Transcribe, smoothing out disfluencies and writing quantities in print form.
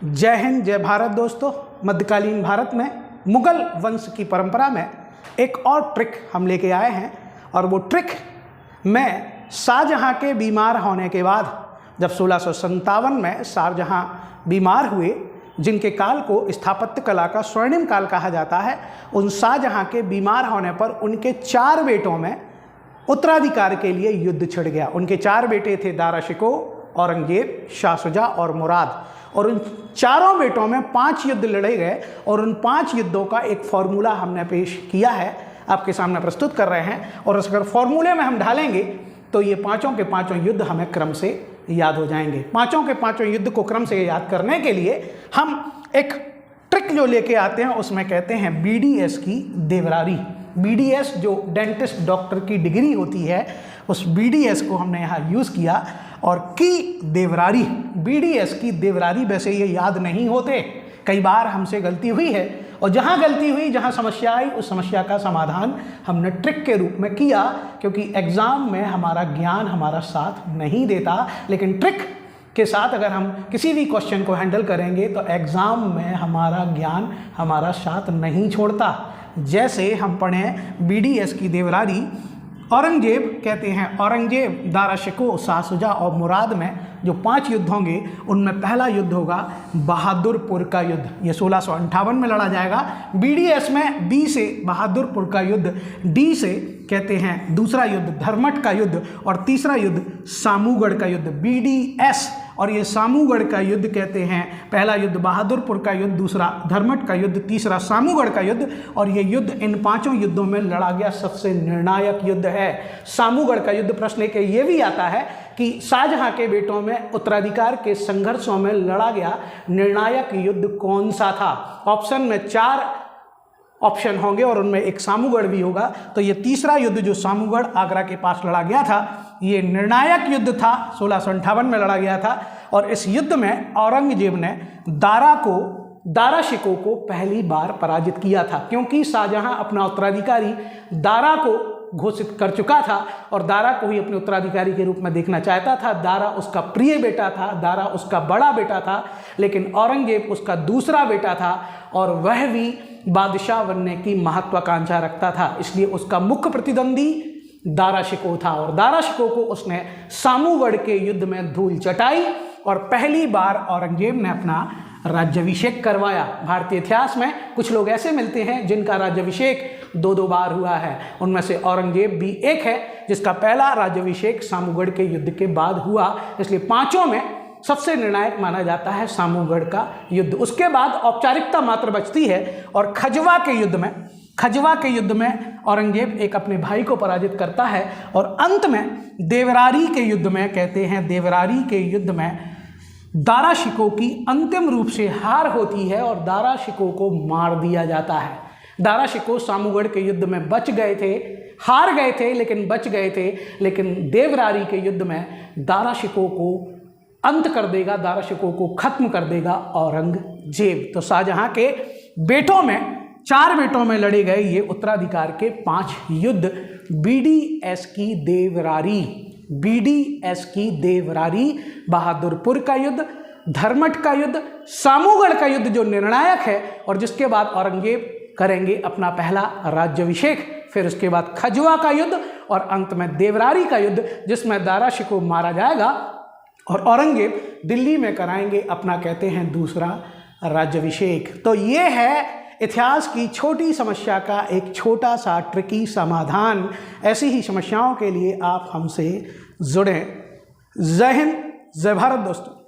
जय हिंद, जय भारत दोस्तों। मध्यकालीन भारत में मुगल वंश की परंपरा में एक और ट्रिक हम लेके आए हैं, और वो ट्रिक में शाहजहां के बीमार होने के बाद, जब 1657 में शाहजहां बीमार हुए, जिनके काल को स्थापत्य कला का स्वर्णिम काल कहा जाता है, उन शाहजहां के बीमार होने पर उनके 4 बेटों में उत्तराधिकार के लिए युद्ध छिड़ गया। उनके 4 बेटे थे, दारा शिकोह, औरंगजेब, शाह शुजा और मुराद। और उन चारों बेटों में 5 युद्ध लड़े गए, और उन 5 युद्धों का एक फॉर्मूला हमने पेश किया है, आपके सामने प्रस्तुत कर रहे हैं। और अगर फॉर्मूले में हम ढालेंगे तो ये पांचों के पांचों युद्ध हमें क्रम से याद हो जाएंगे। पांचों के पांचों युद्ध को क्रम से याद करने के लिए हम एक ट्रिक जो लेके आते हैं, उसमें कहते हैं BDS की देवरारी। BDS जो डेंटिस्ट डॉक्टर की डिग्री होती है, उस BDS को हमने यहाँ यूज़ किया। और की देवरारी, BDS की देवरारी, वैसे ये याद नहीं होते, कई बार हमसे गलती हुई है, और जहाँ गलती हुई, जहाँ समस्या आई, उस समस्या का समाधान हमने ट्रिक के रूप में किया, क्योंकि एग्ज़ाम में हमारा ज्ञान हमारा साथ नहीं देता। लेकिन ट्रिक के साथ अगर हम किसी भी क्वेश्चन को हैंडल करेंगे तो एग्ज़ाम में हमारा ज्ञान हमारा साथ नहीं छोड़ता। जैसे हम पढ़ें BDS की देवरारी। औरंगजेब कहते हैं, औरंगजेब, दारा शिकोह, शाह शुजा और मुराद में जो 5 युद्ध होंगे, उनमें पहला युद्ध होगा बहादुरपुर का युद्ध। ये 1658 में लड़ा जाएगा। BDS में B से बहादुरपुर का युद्ध, D से कहते हैं दूसरा युद्ध धर्मट का युद्ध, और तीसरा युद्ध सामूगढ़ का युद्ध। BDS और ये सामूगढ़ का युद्ध कहते हैं, पहला युद्ध बहादुरपुर का युद्ध, दूसरा धर्मट का युद्ध, तीसरा सामूगढ़ का युद्ध। और ये युद्ध, इन 5 युद्धों में लड़ा गया सबसे निर्णायक युद्ध है सामूगढ़ का युद्ध। प्रश्न एक ये भी आता है कि शाहजहां के बेटों में उत्तराधिकार के संघर्षों में लड़ा गया निर्णायक युद्ध कौन सा था। ऑप्शन में 4 ऑप्शन होंगे और उनमें एक सामूगढ़ भी होगा। तो ये तीसरा युद्ध जो सामूगढ़ आगरा के पास लड़ा गया था, ये निर्णायक युद्ध था, 1658 में लड़ा गया था। और इस युद्ध में औरंगजेब ने दारा शिकोह को पहली बार पराजित किया था, क्योंकि शाहजहां अपना उत्तराधिकारी दारा को घोषित कर चुका था, और दारा को ही अपने उत्तराधिकारी के रूप में देखना चाहता था। दारा उसका प्रिय बेटा था, दारा उसका बड़ा बेटा था, लेकिन औरंगजेब उसका दूसरा बेटा था, और वह भी बादशाह बनने की महत्वाकांक्षा रखता था। इसलिए उसका मुख्य प्रतिद्वंदी दारा शिकोह था, और दारा शिकोह को उसने सामूगढ़ के युद्ध में धूल चटाई, और पहली बार औरंगजेब ने अपना राज्याभिषेक करवाया। भारतीय इतिहास में कुछ लोग ऐसे मिलते हैं जिनका राज्याभिषेक 2-2 बार हुआ है। उनमें से औरंगजेब भी एक है, जिसका पहला राज्याभिषेक सामूगढ़ के युद्ध के बाद हुआ। इसलिए 5 में सबसे निर्णायक माना जाता है सामूगढ़ का युद्ध। उसके बाद औपचारिकता मात्र बचती है, और खजवा के युद्ध में औरंगजेब एक अपने भाई को पराजित करता है। और अंत में देवरारी के युद्ध में, कहते हैं देवरारी के युद्ध में दारा शिकोह की अंतिम रूप से हार होती है, और दारा शिकोह को मार दिया जाता है। दारा शिकोह सामूगढ़ के युद्ध में बच गए थे, हार गए थे लेकिन बच गए थे। लेकिन देवरारी के युद्ध में दारा शिकोह को अंत कर देगा, दारा शिकोह को खत्म कर देगा औरंगजेब। तो शाहजहां के बेटों में, 4 बेटों में लड़े गए ये उत्तराधिकार के 5 युद्ध। BDS की देवरारी, बहादुरपुर का युद्ध, धर्मट का युद्ध, सामूगढ़ का युद्ध जो निर्णायक है, और जिसके बाद औरंगजेब करेंगे अपना पहला राज्याभिषेक। फिर उसके बाद खजवा का युद्ध, और अंत में देवरारी का युद्ध, जिसमें दारा शिकोह मारा जाएगा, और औरंगजेब दिल्ली में कराएंगे अपना, कहते हैं, दूसरा राज्याभिषेक। तो ये है इतिहास की छोटी समस्या का एक छोटा सा ट्रिकी समाधान। ऐसी ही समस्याओं के लिए आप हमसे जुड़ें। जय हिंद, जय भारत दोस्तों।